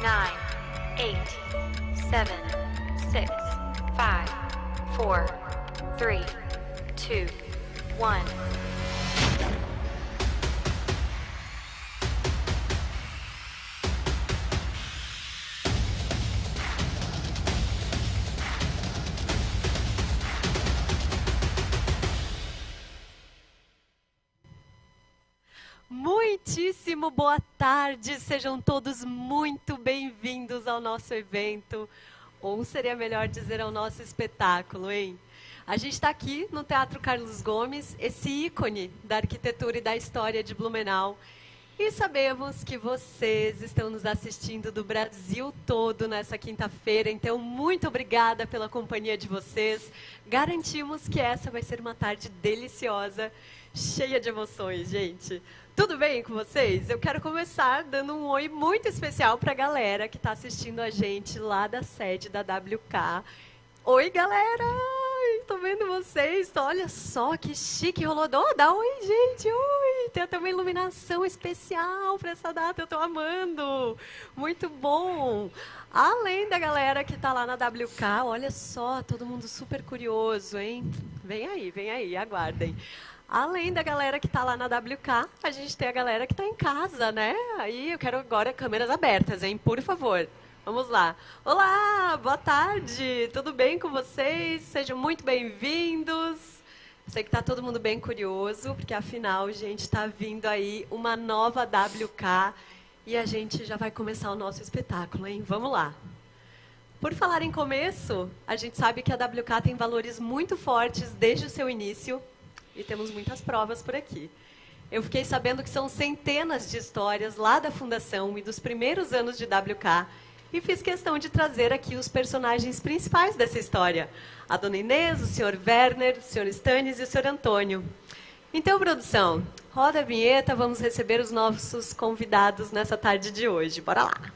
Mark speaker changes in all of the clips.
Speaker 1: 9, 8, 7, 6, 5, 4, 3, 2, 1.
Speaker 2: Muitíssimo boa tarde, sejam todos muito bem-vindos ao nosso evento, ou seria melhor dizer ao nosso espetáculo, hein? A gente está aqui no Teatro Carlos Gomes, esse ícone da arquitetura e da história de Blumenau, e sabemos que vocês estão nos assistindo do Brasil todo nessa quinta-feira, então muito obrigada pela companhia de vocês. Garantimos que essa vai ser uma tarde deliciosa, cheia de emoções, gente. Tudo bem com vocês? Eu quero começar dando um oi muito especial para a galera que está assistindo a gente lá da sede da WK. Oi, galera! Estou vendo vocês. Olha só que chique rolou. Oh, dá oi, gente. Oi! Tem até uma iluminação especial para essa data. Eu estou amando. Muito bom. Além da galera que está lá na WK, olha só, todo mundo super curioso, hein? Vem aí, aguardem. Além da galera que está lá na WK, a gente tem a galera que está em casa, né? Aí eu quero agora câmeras abertas, hein? Por favor. Vamos lá. Olá, boa tarde. Tudo bem com vocês? Sejam muito bem-vindos. Sei que está todo mundo bem curioso, porque afinal, gente, está vindo aí uma nova WK e a gente já vai começar o nosso espetáculo, hein? Vamos lá. Por falar em começo, a gente sabe que a WK tem valores muito fortes desde o seu início. E temos muitas provas por aqui. Eu fiquei sabendo que são centenas de histórias lá da fundação e dos primeiros anos de WK, e fiz questão de trazer aqui os personagens principais dessa história. A dona Inês, o senhor Werner, o senhor Stanis e o senhor Antônio. Então, produção, roda a vinheta, vamos receber os nossos convidados nessa tarde de hoje. Bora lá!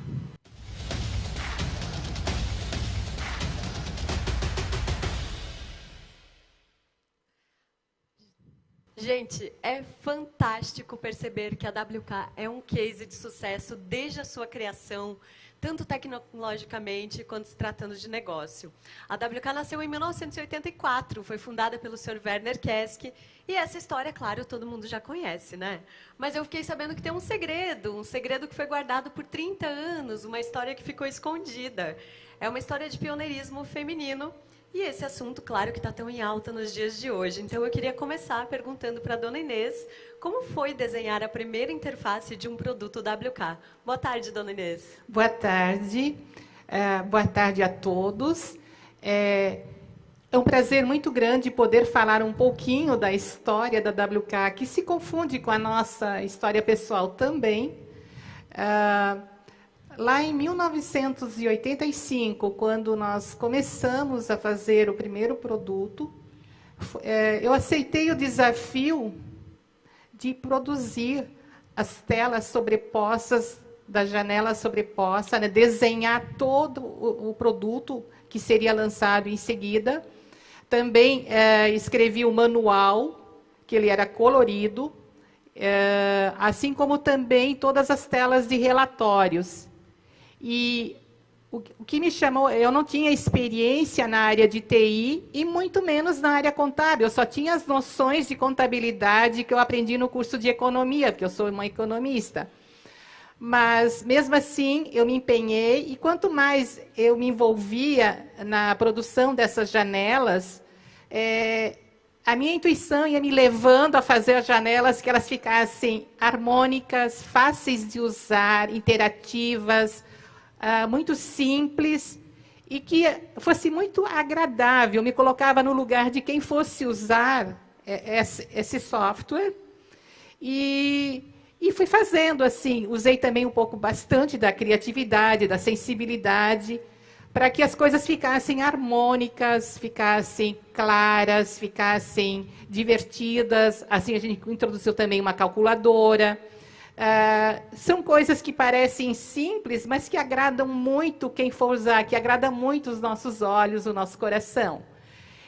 Speaker 2: Gente, é fantástico perceber que a WK é um case de sucesso desde a sua criação, tanto tecnologicamente quanto se tratando de negócio. A WK nasceu em 1984, foi fundada pelo Sr. Werner Kesk, e essa história, claro, todo mundo já conhece, né? Mas eu fiquei sabendo que tem um segredo que foi guardado por 30 anos, uma história que ficou escondida. É uma história de pioneirismo feminino. E esse assunto, claro, que está tão em alta nos dias de hoje. Então, eu queria começar perguntando para a dona Inês como foi desenhar a primeira interface de um produto WK. Boa tarde, dona Inês.
Speaker 3: Boa tarde. Boa tarde a todos. É um prazer muito grande poder falar um pouquinho da história da WK, que se confunde com a nossa história pessoal também. Lá em 1985, quando nós começamos a fazer o primeiro produto, eu aceitei o desafio de produzir as telas sobrepostas, da janela sobreposta, né, desenhar todo o produto que seria lançado em seguida. Também escrevi o manual, que ele era colorido, assim como também todas as telas de relatórios. E o que me chamou, eu não tinha experiência na área de TI e muito menos na área contábil. Eu só tinha as noções de contabilidade que eu aprendi no curso de economia, porque eu sou uma economista. Mas, mesmo assim, eu me empenhei e quanto mais eu me envolvia na produção dessas janelas, a minha intuição ia me levando a fazer as janelas que elas ficassem harmônicas, fáceis de usar, interativas, muito simples e que fosse muito agradável. Me colocava no lugar de quem fosse usar esse software e fui fazendo assim. Usei também bastante da criatividade, da sensibilidade, para que as coisas ficassem harmônicas, ficassem claras, ficassem divertidas. Assim, a gente introduziu também uma calculadora. São coisas que parecem simples, mas que agradam muito quem for usar, que agradam muito os nossos olhos, o nosso coração.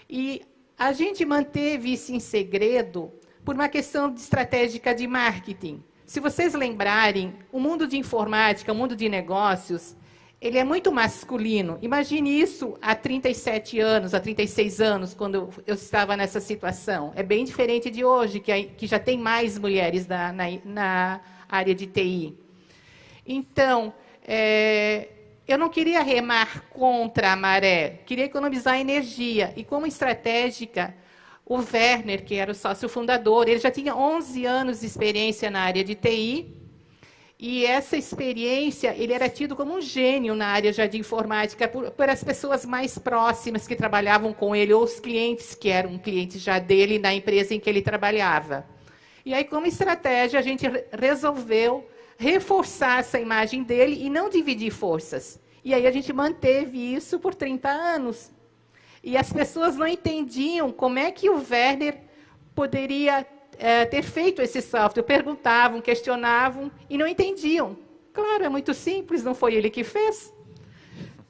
Speaker 3: E a gente manteve isso em segredo por uma questão estratégica de marketing. Se vocês lembrarem, o mundo de informática, o mundo de negócios, ele é muito masculino. Imagine isso há 37 anos, há 36 anos, quando eu estava nessa situação. É bem diferente de hoje, que já tem mais mulheres na área de TI. Então, eu não queria remar contra a maré, queria economizar energia. E como estratégica, o Werner, que era o sócio fundador, ele já tinha 11 anos de experiência na área de TI, e essa experiência, ele era tido como um gênio na área já de informática, por as pessoas mais próximas que trabalhavam com ele, ou os clientes que eram clientes já dele na empresa em que ele trabalhava. E aí, como estratégia, a gente resolveu reforçar essa imagem dele e não dividir forças. E aí a gente manteve isso por 30 anos. E as pessoas não entendiam como é que o Werner poderia ter feito esse software. Perguntavam, questionavam e não entendiam. Claro, é muito simples, não foi ele que fez.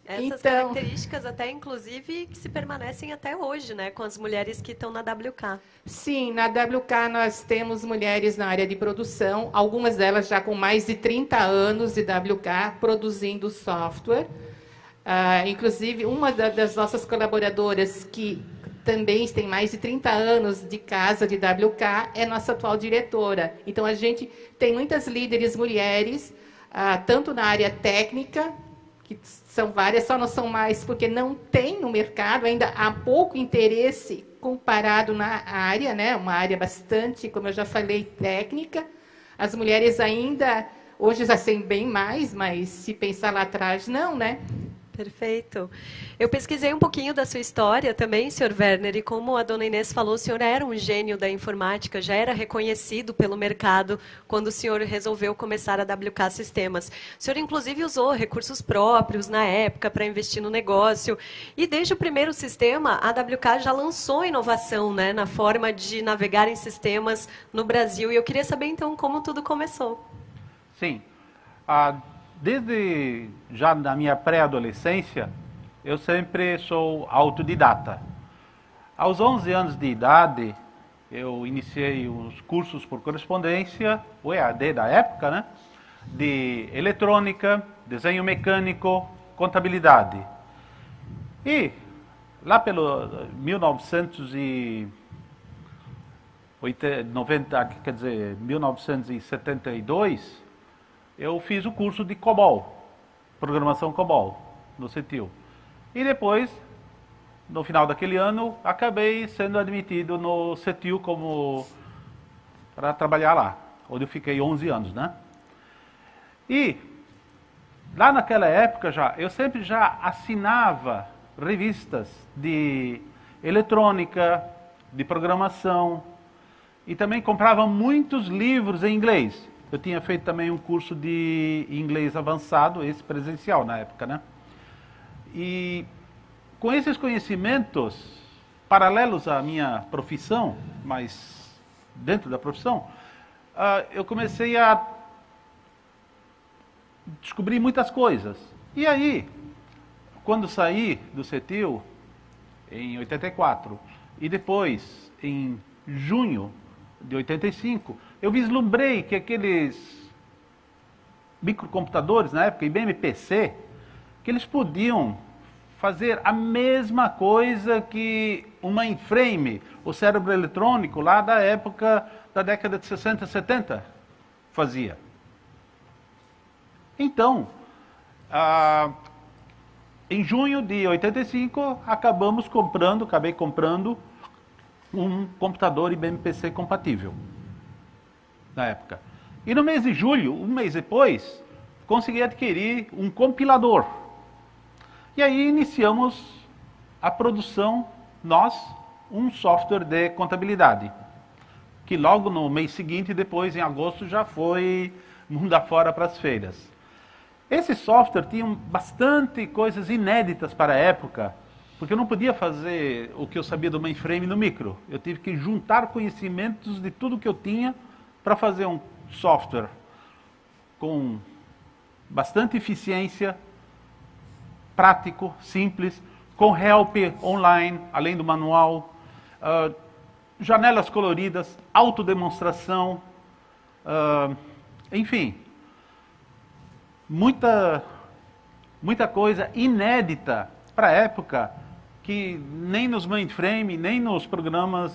Speaker 2: Essas características até, inclusive, que se permanecem até hoje, né, com as mulheres que estão na WK.
Speaker 3: Sim, na WK nós temos mulheres na área de produção, algumas delas já com mais de 30 anos de WK, produzindo software. Inclusive, uma das nossas colaboradoras, que também tem mais de 30 anos de casa de WK, é nossa atual diretora. Então, a gente tem muitas líderes mulheres, tanto na área técnica, que são várias, só não são mais porque não tem no mercado, ainda há pouco interesse comparado na área, né? Uma área bastante, como eu já falei, técnica. As mulheres ainda, hoje já têm bem mais, mas se pensar lá atrás, não, né?
Speaker 2: Perfeito. Eu pesquisei um pouquinho da sua história também, senhor Werner, e como a dona Inês falou, o senhor era um gênio da informática, já era reconhecido pelo mercado quando o senhor resolveu começar a WK Sistemas. O senhor, inclusive, usou recursos próprios na época para investir no negócio. E desde o primeiro sistema, a WK já lançou inovação, né, na forma de navegar em sistemas no Brasil. E eu queria saber, então, como tudo começou.
Speaker 4: Sim. Desde já na minha pré-adolescência, eu sempre sou autodidata. Aos 11 anos de idade, eu iniciei os cursos por correspondência, o EAD da época, né? De eletrônica, desenho mecânico, contabilidade. E lá pelo 1972, eu fiz o curso de COBOL, programação COBOL, no CETIL. E depois, no final daquele ano, acabei sendo admitido no CETIL para trabalhar lá, onde eu fiquei 11 anos, né? E lá naquela época eu sempre já assinava revistas de eletrônica, de programação, e também comprava muitos livros em inglês. Eu tinha feito também um curso de inglês avançado, esse presencial na época, né? E com esses conhecimentos, paralelos à minha profissão, mas dentro da profissão, eu comecei a descobrir muitas coisas. E aí, quando saí do CETIL, em 84, e depois, em junho de 85, eu vislumbrei que aqueles microcomputadores, na época, IBM PC, que eles podiam fazer a mesma coisa que o mainframe, o cérebro eletrônico, lá da época da década de 60, 70, fazia. Então, em junho de 85, acabei comprando um computador IBM PC compatível, na época. E no mês de julho, um mês depois, consegui adquirir um compilador. E aí iniciamos a produção, um software de contabilidade, que logo no mês seguinte, depois em agosto, já foi mundo afora para as feiras. Esse software tinha bastante coisas inéditas para a época, porque eu não podia fazer o que eu sabia do mainframe no micro. Eu tive que juntar conhecimentos de tudo que eu tinha para fazer um software com bastante eficiência, prático, simples, com help online, além do manual, janelas coloridas, autodemonstração, enfim, muita muita coisa inédita para a época, que nem nos mainframe, nem nos programas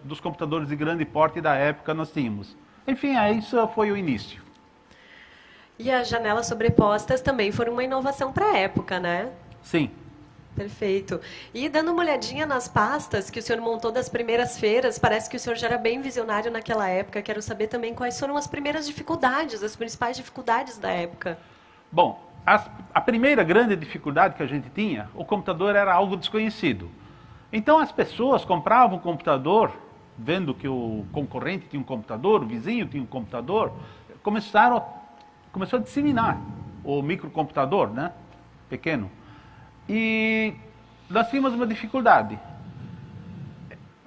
Speaker 4: dos computadores de grande porte da época nós tínhamos. Enfim, isso foi o início.
Speaker 2: E as janelas sobrepostas também foram uma inovação para a época, né?
Speaker 4: Sim.
Speaker 2: Perfeito. E dando uma olhadinha nas pastas que o senhor montou das primeiras feiras, parece que o senhor já era bem visionário naquela época. Quero saber também quais foram as primeiras dificuldades, as principais dificuldades da época.
Speaker 4: Bom, a primeira grande dificuldade que a gente tinha, o computador era algo desconhecido. Então as pessoas compravam um computador, vendo que o concorrente tinha um computador, o vizinho tinha um computador, começou a disseminar o microcomputador, né, pequeno. E nós tínhamos uma dificuldade.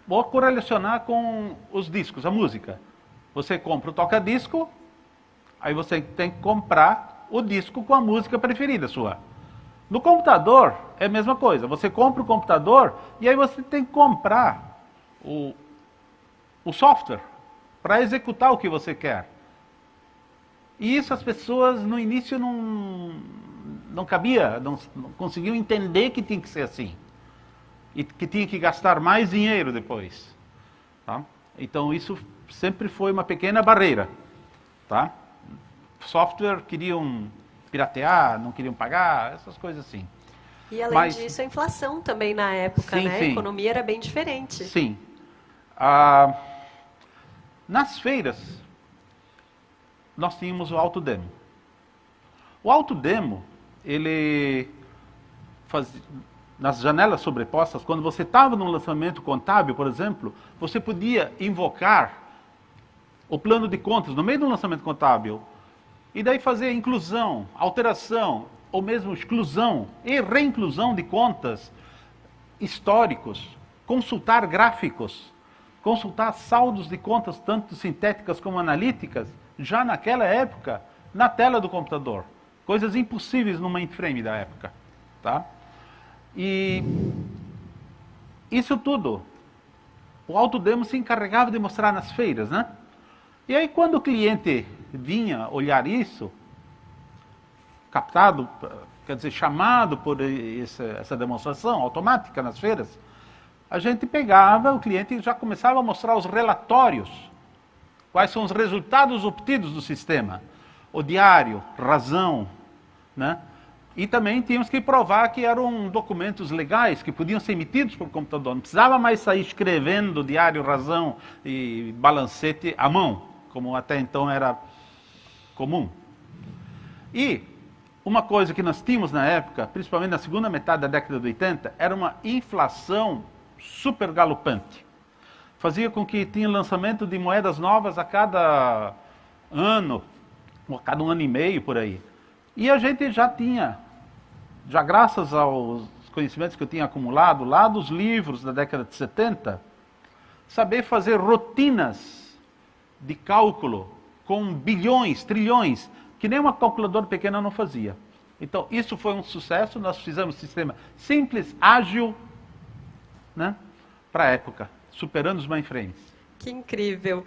Speaker 4: Vou correlacionar com os discos, a música. Você compra o toca-disco, aí você tem que comprar o disco com a música preferida sua. No computador é a mesma coisa. Você compra o computador e aí você tem que comprar o software para executar o que você quer. E isso as pessoas no início não cabia, não conseguiam entender que tinha que ser assim. E que tinha que gastar mais dinheiro depois. Tá? Então isso sempre foi uma pequena barreira. Tá? Software queriam piratear, não queriam pagar, essas coisas assim.
Speaker 2: E além disso, a inflação também na época,
Speaker 4: sim,
Speaker 2: né?
Speaker 4: Sim.
Speaker 2: A economia era bem diferente.
Speaker 4: Sim. Nas feiras, nós tínhamos o autodemo. O autodemo, ele fazia, nas janelas sobrepostas, quando você estava no lançamento contábil, por exemplo, você podia invocar o plano de contas no meio do lançamento contábil e daí fazer inclusão, alteração, ou mesmo exclusão e reinclusão de contas históricos, consultar gráficos, consultar saldos de contas, tanto sintéticas como analíticas, já naquela época, na tela do computador. Coisas impossíveis no mainframe da época. Tá? E isso tudo, o autodemo se encarregava de mostrar nas feiras, né? E aí quando o cliente vinha olhar isso, captado, quer dizer, chamado por essa demonstração automática nas feiras, a gente pegava, o cliente já começava a mostrar os relatórios, quais são os resultados obtidos do sistema, o diário, razão, né? E também tínhamos que provar que eram documentos legais, que podiam ser emitidos por computador. Não precisava mais sair escrevendo diário, razão e balancete à mão, como até então era comum. E uma coisa que nós tínhamos na época, principalmente na segunda metade da década de 80, era uma inflação super galopante. Fazia com que tinha lançamento de moedas novas a cada ano, ou a cada 1 ano e meio, por aí. E a gente já tinha, já graças aos conhecimentos que eu tinha acumulado lá dos livros da década de 70, saber fazer rotinas de cálculo com bilhões, trilhões, que nem uma calculadora pequena não fazia. Então, isso foi um sucesso, nós fizemos um sistema simples, ágil, né, para a época, superando os mainframes.
Speaker 2: Que incrível!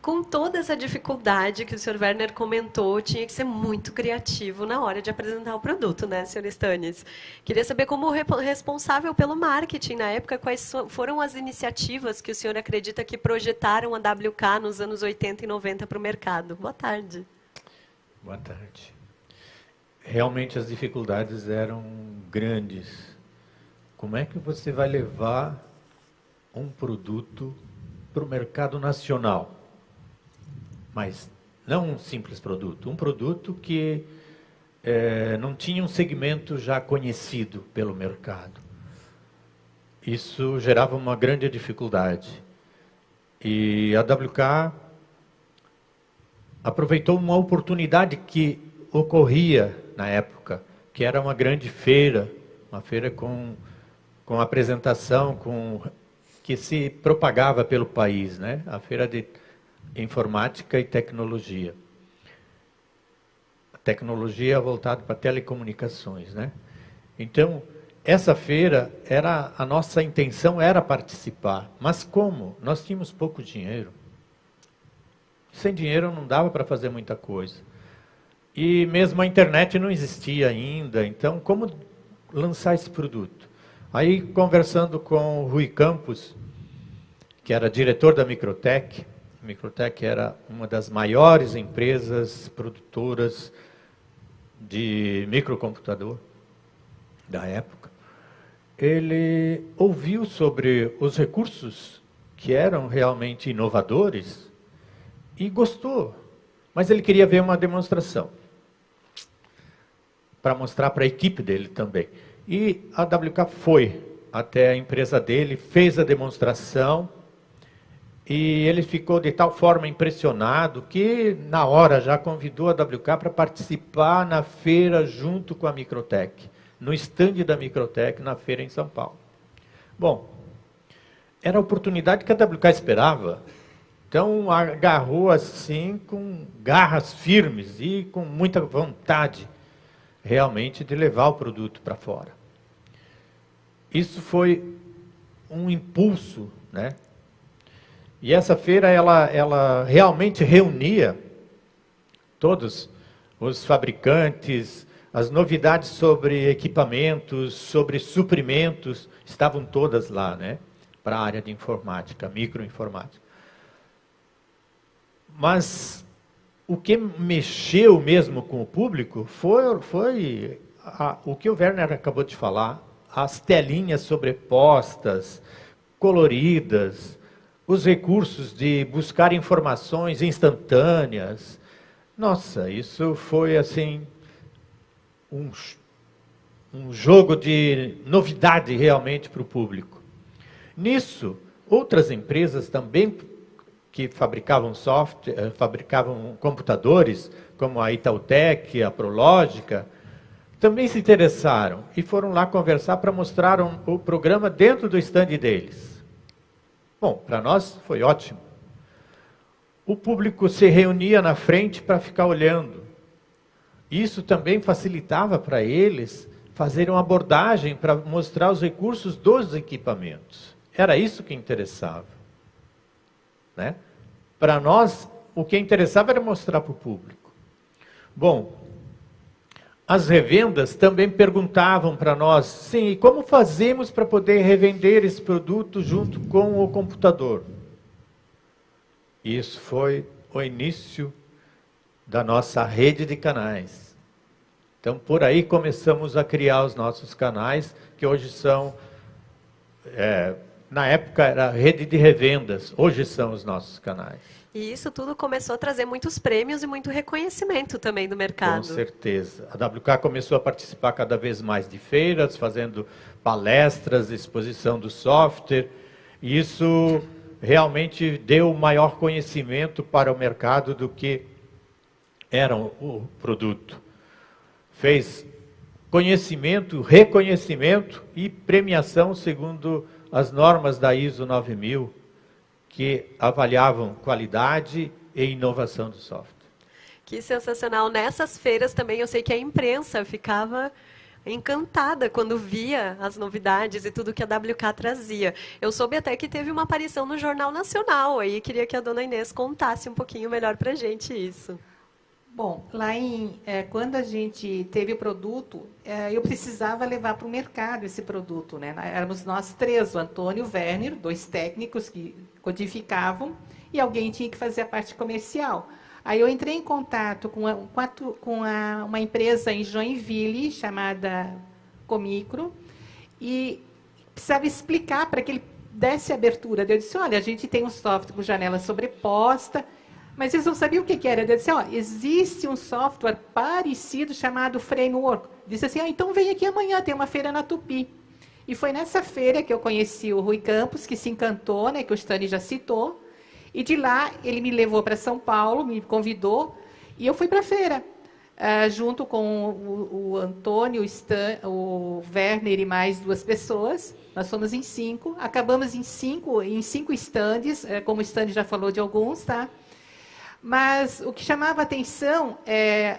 Speaker 2: Com toda essa dificuldade que o Sr. Werner comentou, tinha que ser muito criativo na hora de apresentar o produto, né, Sr. Stanis? Queria saber, como responsável pelo marketing na época, quais foram as iniciativas que o senhor acredita que projetaram a WK nos anos 80 e 90 para o mercado? Boa tarde.
Speaker 5: Boa tarde. Realmente as dificuldades eram grandes. Como é que você vai levar um produto para o mercado nacional? Mas não um simples produto, um produto que não tinha um segmento já conhecido pelo mercado. Isso gerava uma grande dificuldade. E a WK aproveitou uma oportunidade que ocorria na época, que era uma grande feira, uma feira com apresentação, que se propagava pelo país, né? A feira de informática e tecnologia. A tecnologia voltada para telecomunicações, né? Então, essa feira, a nossa intenção era participar. Mas como? Nós tínhamos pouco dinheiro. Sem dinheiro não dava para fazer muita coisa. E mesmo a internet não existia ainda, então como lançar esse produto? Aí, conversando com o Rui Campos, que era diretor da Microtech, a Microtech era uma das maiores empresas produtoras de microcomputador da época. Ele ouviu sobre os recursos que eram realmente inovadores e gostou, mas ele queria ver uma demonstração para mostrar para a equipe dele também. E a WK foi até a empresa dele, fez a demonstração e ele ficou de tal forma impressionado que na hora já convidou a WK para participar na feira junto com a Microtech, no stand da Microtech na feira em São Paulo. Bom, era a oportunidade que a WK esperava, então agarrou assim com garras firmes e com muita vontade realmente de levar o produto para fora. Isso foi um impulso, né? E essa feira, ela realmente reunia todos os fabricantes, as novidades sobre equipamentos, sobre suprimentos, estavam todas lá, né? Para a área de informática, microinformática. Mas o que mexeu mesmo com o público foi o que o Werner acabou de falar, as telinhas sobrepostas, coloridas, os recursos de buscar informações instantâneas. Nossa, isso foi assim um jogo de novidade realmente para o público. Nisso, outras empresas também que fabricavam software, fabricavam computadores, como a Itautec, a Prológica, também se interessaram e foram lá conversar para mostrar o programa dentro do stand deles. Bom, para nós foi ótimo. O público se reunia na frente para ficar olhando. Isso também facilitava para eles fazerem uma abordagem para mostrar os recursos dos equipamentos. Era isso que interessava, né? Para nós, o que interessava era mostrar para o público. Bom, as revendas também perguntavam para nós, sim, e como fazemos para poder revender esse produto junto com o computador? Isso foi o início da nossa rede de canais. Então, por aí começamos a criar os nossos canais, que hoje são, na época era a rede de revendas, hoje são os nossos canais.
Speaker 2: E isso tudo começou a trazer muitos prêmios e muito reconhecimento também do mercado.
Speaker 5: Com certeza. A WK começou a participar cada vez mais de feiras, fazendo palestras, exposição do software. E isso realmente deu maior conhecimento para o mercado do que era o produto. Fez conhecimento, reconhecimento e premiação segundo as normas da ISO 9000, que avaliavam qualidade e inovação do software.
Speaker 2: Que sensacional. Nessas feiras também eu sei que a imprensa ficava encantada quando via as novidades e tudo que a WK trazia. Eu soube até que teve uma aparição no Jornal Nacional, aí queria que a dona Inês contasse um pouquinho melhor para a gente isso.
Speaker 3: Bom, lá quando a gente teve o produto, eu precisava levar para o mercado esse produto, né? Éramos nós três, o Antônio e o Werner, dois técnicos que codificavam, e alguém tinha que fazer a parte comercial. Aí eu entrei em contato com uma empresa em Joinville, chamada Comicro, e precisava explicar para que ele desse abertura. Eu disse, olha, a gente tem um software com janela sobreposta, mas eles não sabiam o que era. Eu disse, ó, existe um software parecido chamado Framework. Disse assim, então vem aqui amanhã, tem uma feira na Tupi. E foi nessa feira que eu conheci o Rui Campos, que se encantou, né, que o Stanley já citou. E de lá ele me levou para São Paulo, me convidou, e eu fui para a feira, junto com o Antônio, o Werner e mais duas pessoas. Nós fomos em 5, acabamos em cinco estandes, como o stand já falou de alguns, tá? Mas o que chamava atenção,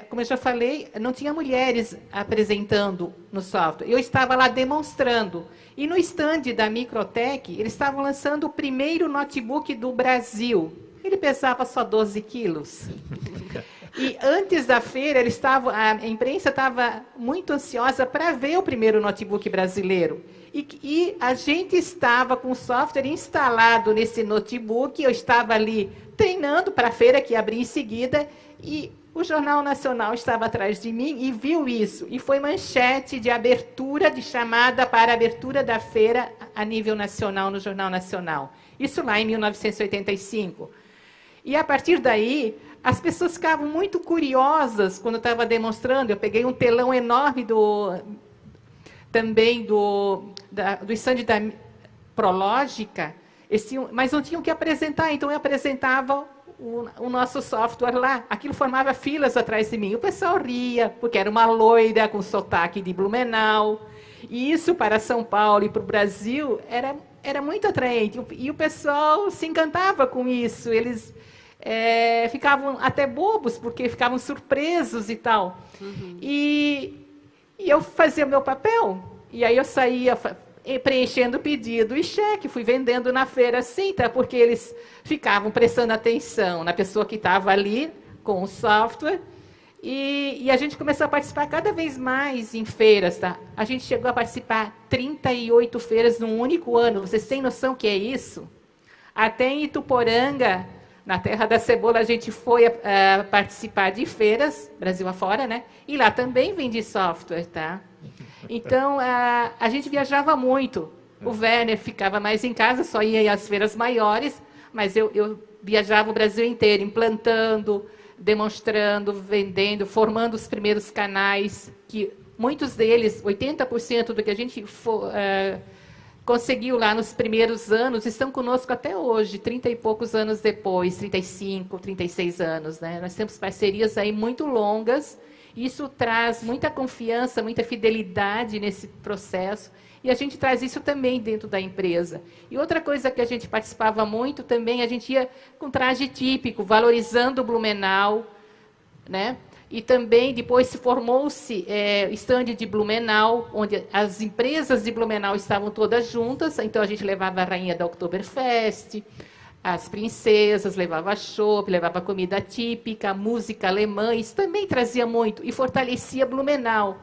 Speaker 3: como eu já falei, não tinha mulheres apresentando no software. Eu estava lá demonstrando. E no stand da Microtech, eles estavam lançando o primeiro notebook do Brasil. Ele pesava só 12 quilos. E antes da feira, a imprensa estava muito ansiosa para ver o primeiro notebook brasileiro. E a gente estava com o software instalado nesse notebook, eu estava ali treinando para a feira que ia abrir em seguida, e o Jornal Nacional estava atrás de mim e viu isso. E foi manchete de abertura, de chamada para a abertura da feira a nível nacional, no Jornal Nacional. Isso lá em 1985. E a partir daí, as pessoas ficavam muito curiosas quando eu estava demonstrando. Eu peguei um telão enorme também do stand da Prológica, mas não tinham que apresentar, então eu apresentava o nosso software lá. Aquilo formava filas atrás de mim. O pessoal ria, porque era uma loira com sotaque de Blumenau. E isso para São Paulo e para o Brasil era muito atraente. E o pessoal se encantava com isso. Eles ficavam até bobos, porque ficavam surpresos e tal. Uhum. E eu fazia o meu papel. E aí eu saía preenchendo pedido e cheque, fui vendendo na feira assim, tá? Porque eles ficavam prestando atenção na pessoa que estava ali com o software. E a gente começou a participar cada vez mais em feiras, tá? A gente chegou a participar 38 feiras num único ano. Vocês têm noção que é isso? Até em Ituporanga, na Terra da Cebola, a gente foi participar de feiras, Brasil afora, né? E lá também vende software, tá? Então, a gente viajava muito. O Werner ficava mais em casa, só ia às feiras maiores, mas eu viajava o Brasil inteiro, implantando, demonstrando, vendendo, formando os primeiros canais, que muitos deles, 80% do que a gente conseguiu lá nos primeiros anos, estão conosco até hoje, 30 e poucos anos depois, 35, 36 anos, né? Nós temos parcerias aí muito longas. Isso traz muita confiança, muita fidelidade nesse processo, e a gente traz isso também dentro da empresa. E outra coisa que a gente participava muito também, a gente ia com traje típico, valorizando o Blumenau, né? E também depois formou-se stand de Blumenau, onde as empresas de Blumenau estavam todas juntas, então a gente levava a rainha da Oktoberfest, as princesas, levava chopp, levava comida típica, música alemã, isso também trazia muito e fortalecia Blumenau.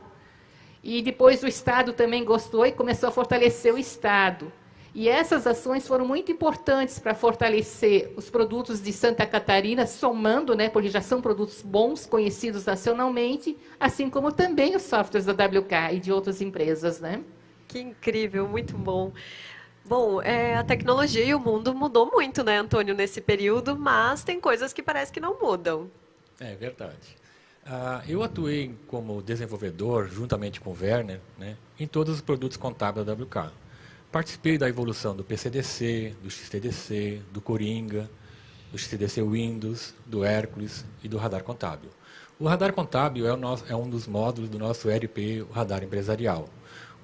Speaker 3: E depois o Estado também gostou e começou a fortalecer o Estado. E essas ações foram muito importantes para fortalecer os produtos de Santa Catarina, somando, né, porque já são produtos bons, conhecidos nacionalmente, assim como também os softwares da WK e de outras empresas, né?
Speaker 2: Que incrível, muito bom. Bom, a tecnologia e o mundo mudou muito, né, Antônio, nesse período, mas tem coisas que parece que não mudam.
Speaker 6: É verdade. Eu atuei como desenvolvedor, juntamente com o Werner, né, em todos os produtos contábeis da WK. Participei da evolução do PCDC, do XTDC, do Coringa, do XTDC Windows, do Hércules e do Radar Contábil. O Radar Contábil é um dos módulos do nosso ERP, o Radar Empresarial.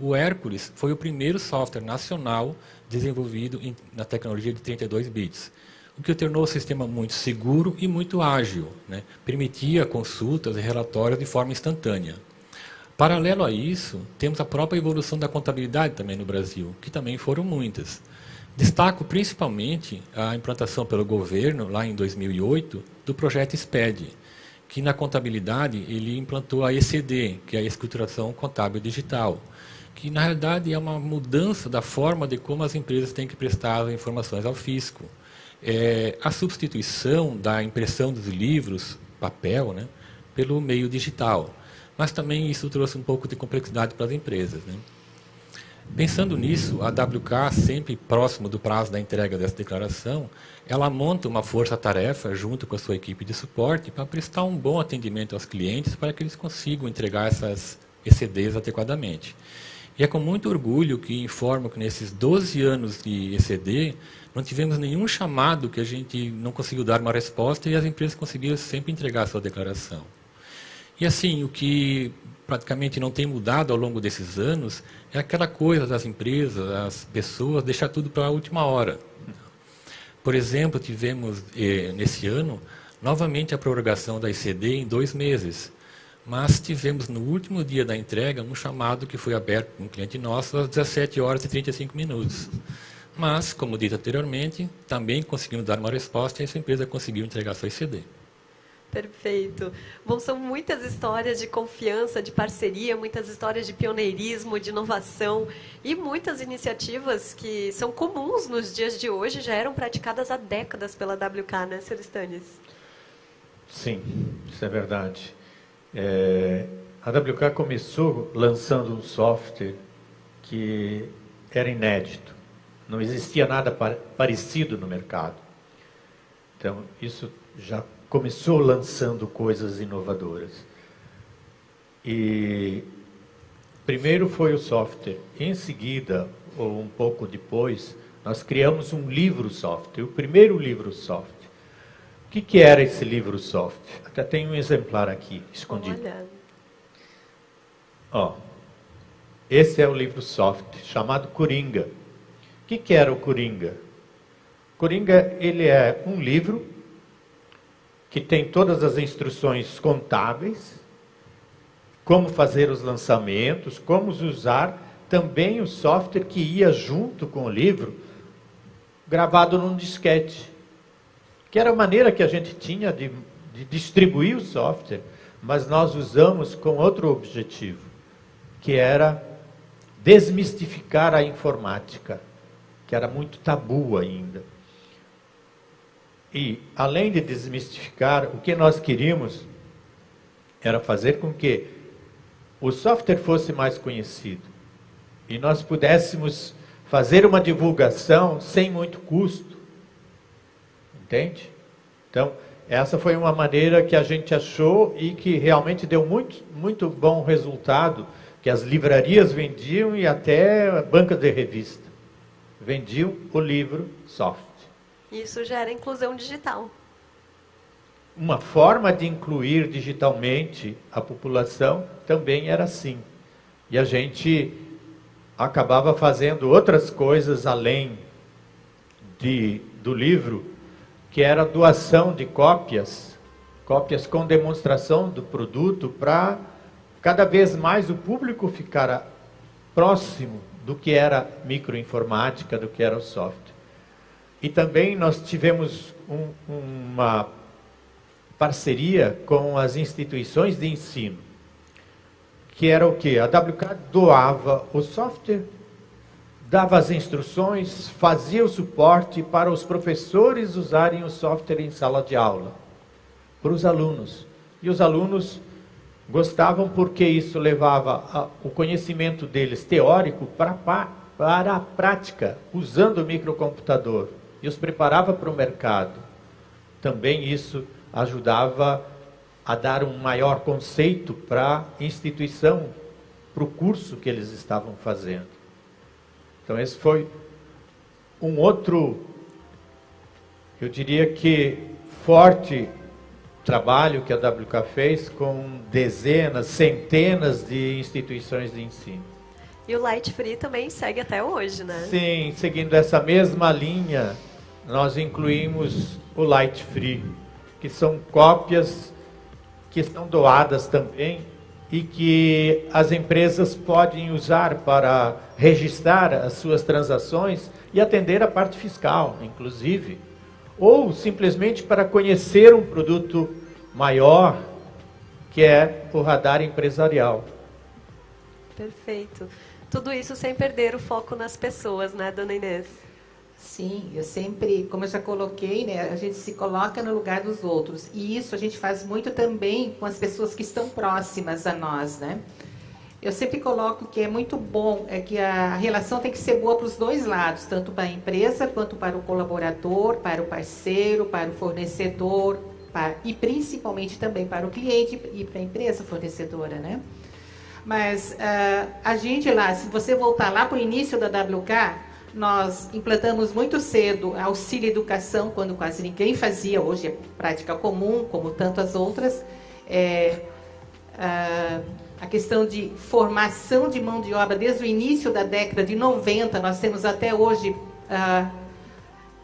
Speaker 6: O Hércules foi o primeiro software nacional desenvolvido na tecnologia de 32 bits, o que tornou o sistema muito seguro e muito ágil, né? Permitia consultas e relatórios de forma instantânea. Paralelo a isso, temos a própria evolução da contabilidade também no Brasil, que também foram muitas. Destaco principalmente a implantação pelo governo, lá em 2008, do projeto SPED, que na contabilidade ele implantou a ECD, que é a Escrituração Contábil Digital, que na realidade é uma mudança da forma de como as empresas têm que prestar as informações ao fisco. A substituição da impressão dos livros, papel, né, pelo meio digital. Mas também isso trouxe um pouco de complexidade para as empresas, né? Pensando nisso, a WK, sempre próximo do prazo da entrega dessa declaração, ela monta uma força-tarefa junto com a sua equipe de suporte para prestar um bom atendimento aos clientes para que eles consigam entregar essas ECDs adequadamente. E é com muito orgulho que informo que nesses 12 anos de ECD, não tivemos nenhum chamado que a gente não conseguiu dar uma resposta e as empresas conseguiram sempre entregar a sua declaração. E assim, o que praticamente não tem mudado ao longo desses anos é aquela coisa das empresas, das pessoas, deixar tudo para a última hora. Por exemplo, tivemos nesse ano, novamente a prorrogação da ECD em 2 meses. Mas tivemos no último dia da entrega um chamado que foi aberto por um cliente nosso às 17 horas e 35 minutos. Mas, como dito anteriormente, também conseguimos dar uma resposta e essa empresa conseguiu entregar sua ECD.
Speaker 2: Perfeito. Bom, são muitas histórias de confiança, de parceria, muitas histórias de pioneirismo, de inovação e muitas iniciativas que são comuns nos dias de hoje, já eram praticadas há décadas pela WK, né, Sr. Stanis?
Speaker 5: Sim, isso é verdade. A WK começou lançando um software que era inédito. Não existia nada parecido no mercado. Então, isso já começou lançando coisas inovadoras. E primeiro foi o software. Em seguida, ou um pouco depois, nós criamos um livro-software, o primeiro livro-software. O que era esse livro-software? Até tem um exemplar aqui, escondido.
Speaker 2: Olha.
Speaker 5: Ó, esse é o livro-software, chamado Coringa. O que era o Coringa? Coringa, ele é um livro que tem todas as instruções contábeis, como fazer os lançamentos, como usar também o software que ia junto com o livro, gravado num disquete, que era a maneira que a gente tinha de distribuir o software, mas nós usamos com outro objetivo, que era desmistificar a informática, que era muito tabu ainda. E, além de desmistificar, o que nós queríamos era fazer com que o software fosse mais conhecido e nós pudéssemos fazer uma divulgação sem muito custo. Entende? Então, essa foi uma maneira que a gente achou e que realmente deu muito bom resultado, que as livrarias vendiam e até bancas de revista vendiam o livro software.
Speaker 2: Isso já era inclusão digital.
Speaker 5: Uma forma de incluir digitalmente a população também era assim. E a gente acabava fazendo outras coisas além do livro, que era a doação de cópias com demonstração do produto, para cada vez mais o público ficar próximo do que era microinformática, do que era o software. E também nós tivemos uma parceria com as instituições de ensino, que era o quê? A WK doava o software, dava as instruções, fazia o suporte para os professores usarem o software em sala de aula, para os alunos. E os alunos gostavam porque isso levava o conhecimento deles teórico para a prática, usando o microcomputador. E os preparava para o mercado. Também isso ajudava a dar um maior conceito para a instituição, para o curso que eles estavam fazendo. Então esse foi um outro, eu diria que forte trabalho que a WK fez com dezenas, centenas de instituições de ensino.
Speaker 2: E o Light Free também segue até hoje, né?
Speaker 5: Sim, seguindo essa mesma linha, nós incluímos o Light Free, que são cópias que são doadas também e que as empresas podem usar para registrar as suas transações e atender a parte fiscal, inclusive, ou simplesmente para conhecer um produto maior, que é o radar empresarial.
Speaker 2: Perfeito. Tudo isso sem perder o foco nas pessoas, né, dona Inês?
Speaker 3: Sim, eu sempre, como eu já coloquei, né, a gente se coloca no lugar dos outros. E isso a gente faz muito também com as pessoas que estão próximas a nós, né? Eu sempre coloco que é muito bom, que a relação tem que ser boa para os dois lados, tanto para a empresa quanto para o colaborador, para o parceiro, para o fornecedor, e principalmente também para o cliente e para a empresa fornecedora, né? Mas a gente lá, se você voltar lá para o início da WK, nós implantamos muito cedo a auxílio educação, quando quase ninguém fazia, hoje é prática comum, como tantas outras. A questão de formação de mão de obra, desde o início da década de 90, nós temos até hoje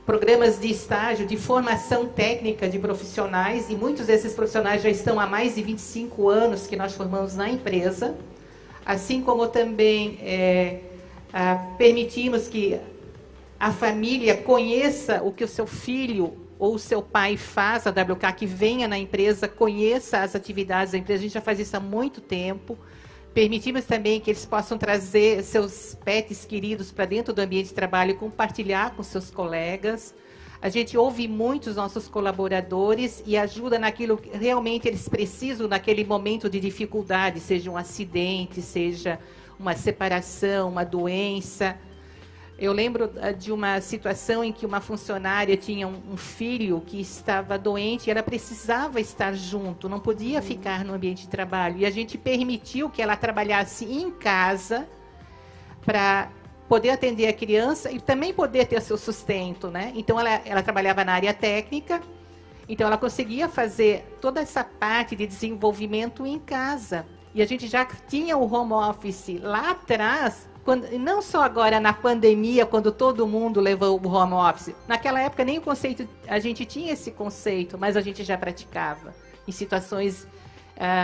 Speaker 3: programas de estágio, de formação técnica de profissionais, e muitos desses profissionais já estão há mais de 25 anos que nós formamos na empresa, assim como também permitimos que a família conheça o que o seu filho ou o seu pai faz a WK, que venha na empresa, conheça as atividades da empresa. A gente já faz isso há muito tempo. Permitimos também que eles possam trazer seus pets queridos para dentro do ambiente de trabalho e compartilhar com seus colegas. A gente ouve muito os nossos colaboradores e ajuda naquilo que realmente eles precisam naquele momento de dificuldade, seja um acidente, seja uma separação, uma doença. Eu lembro de uma situação em que uma funcionária tinha um filho que estava doente e ela precisava estar junto, não podia ficar no ambiente de trabalho. E a gente permitiu que ela trabalhasse em casa para poder atender a criança e também poder ter seu sustento, né? Então, ela trabalhava na área técnica, então ela conseguia fazer toda essa parte de desenvolvimento em casa. E a gente já tinha o home office lá atrás, não só agora na pandemia, quando todo mundo levou o home office. Naquela época nem o conceito, a gente tinha esse conceito, mas a gente já praticava em situações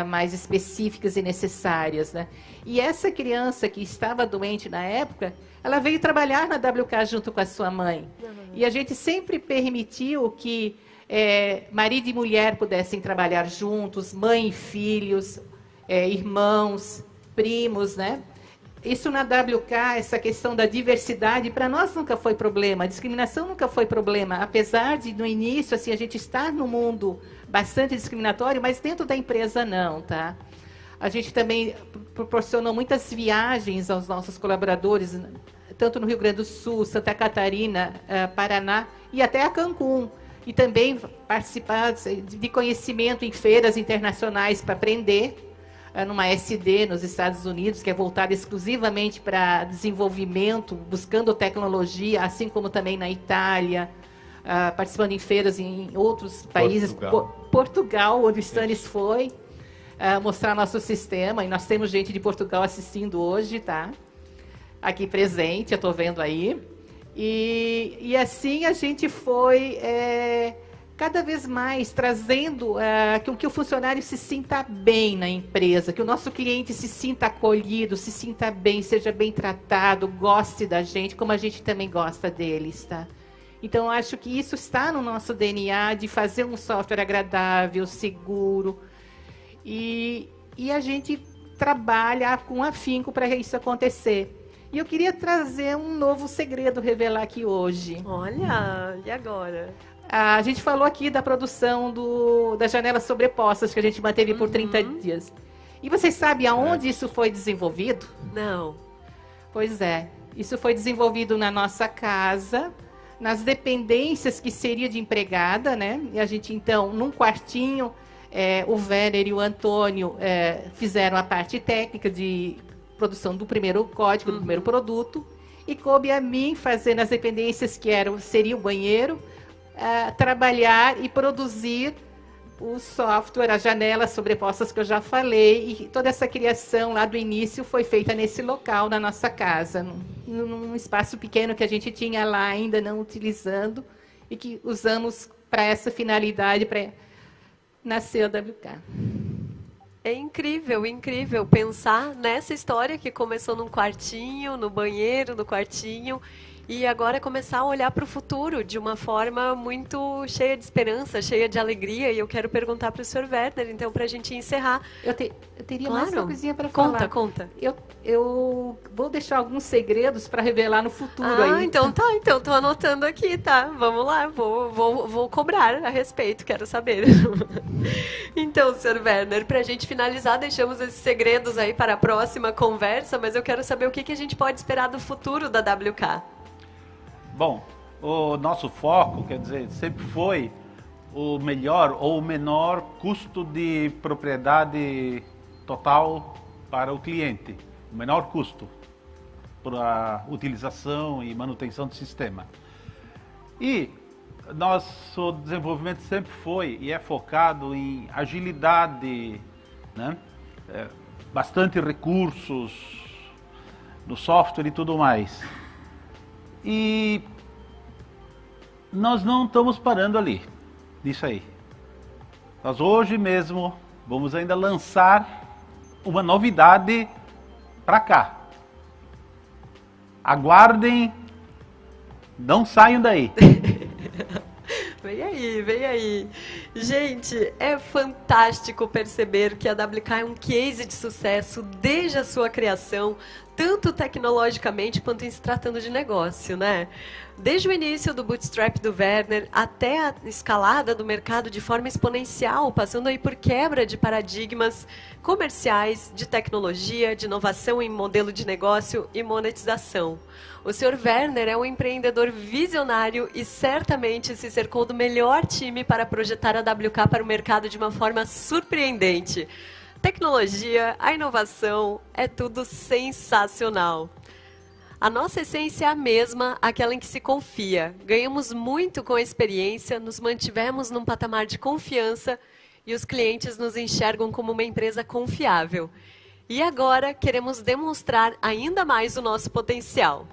Speaker 3: mais específicas e necessárias, né? E essa criança que estava doente na época, ela veio trabalhar na WK junto com a sua mãe. E a gente sempre permitiu que marido e mulher pudessem trabalhar juntos, mãe e filhos, irmãos, primos, né? Isso na WK, essa questão da diversidade, para nós nunca foi problema, a discriminação nunca foi problema, apesar de, no início, assim, a gente estar no mundo bastante discriminatório, mas dentro da empresa não, tá? A gente também proporcionou muitas viagens aos nossos colaboradores, tanto no Rio Grande do Sul, Santa Catarina, Paraná e até a Cancún. E também participar de conhecimento em feiras internacionais para aprender, numa SD nos Estados Unidos, que é voltada exclusivamente para desenvolvimento, buscando tecnologia, assim como também na Itália, participando em feiras em outros países. Portugal, onde o Stannis foi, mostrar nosso sistema, e nós temos gente de Portugal assistindo hoje, tá? Aqui presente, eu estou vendo aí. E assim a gente foi cada vez mais trazendo que o funcionário se sinta bem na empresa, que o nosso cliente se sinta acolhido, se sinta bem, seja bem tratado, goste da gente, como a gente também gosta deles, tá? Então, acho que isso está no nosso DNA, de fazer um software agradável, seguro, e a gente trabalha com afinco para isso acontecer. E eu queria trazer um novo segredo, revelar aqui hoje.
Speaker 2: Olha, e agora?
Speaker 3: A gente falou aqui da produção das janelas sobrepostas, que a gente manteve por 30 dias. E vocês sabem aonde isso foi desenvolvido?
Speaker 2: Não.
Speaker 3: Pois é, isso foi desenvolvido na nossa casa, nas dependências que seria de empregada, né? E a gente, então, num quartinho, o Werner e o Antônio fizeram a parte técnica de produção do primeiro código, do primeiro produto, e coube a mim fazer nas dependências que seria o banheiro, trabalhar e produzir o software, as janelas sobrepostas que eu já falei, e toda essa criação lá do início foi feita nesse local, na nossa casa, num espaço pequeno que a gente tinha lá ainda não utilizando, e que usamos para essa finalidade, para nascer a WK.
Speaker 2: É incrível, incrível pensar nessa história que começou num quartinho, no banheiro, no quartinho, e agora começar a olhar para o futuro de uma forma muito cheia de esperança, cheia de alegria. E eu quero perguntar para o Sr. Werner, então, para a gente encerrar.
Speaker 3: Eu teria mais uma coisinha para
Speaker 2: falar.
Speaker 3: Conta,
Speaker 2: conta.
Speaker 3: Eu vou deixar alguns segredos para revelar no futuro aí.
Speaker 2: Então tá. Então tô anotando aqui, tá? Vamos lá, vou cobrar a respeito, quero saber. Então, Sr. Werner, para a gente finalizar, deixamos esses segredos aí para a próxima conversa, mas eu quero saber o que a gente pode esperar do futuro da WK.
Speaker 4: Bom, o nosso foco, quer dizer, sempre foi o melhor ou o menor custo de propriedade total para o cliente. O menor custo para a utilização e manutenção do sistema. E nosso desenvolvimento sempre foi e é focado em agilidade, né? Bastante recursos no software e tudo mais. E nós não estamos parando ali, nisso aí. Nós hoje mesmo vamos ainda lançar uma novidade para cá. Aguardem, não saiam daí.
Speaker 2: Vem aí, vem aí. Gente, é fantástico perceber que a WK é um case de sucesso desde a sua criação, tanto tecnologicamente quanto em se tratando de negócio, né? Desde o início do bootstrap do Werner até a escalada do mercado de forma exponencial, passando aí por quebra de paradigmas comerciais, de tecnologia, de inovação em modelo de negócio e monetização. O Sr. Werner é um empreendedor visionário e certamente se cercou do melhor time para projetar a WK para o mercado de uma forma surpreendente. Tecnologia, a inovação, é tudo sensacional. A nossa essência é a mesma, aquela em que se confia. Ganhamos muito com a experiência, nos mantivemos num patamar de confiança e os clientes nos enxergam como uma empresa confiável. E agora queremos demonstrar ainda mais o nosso potencial.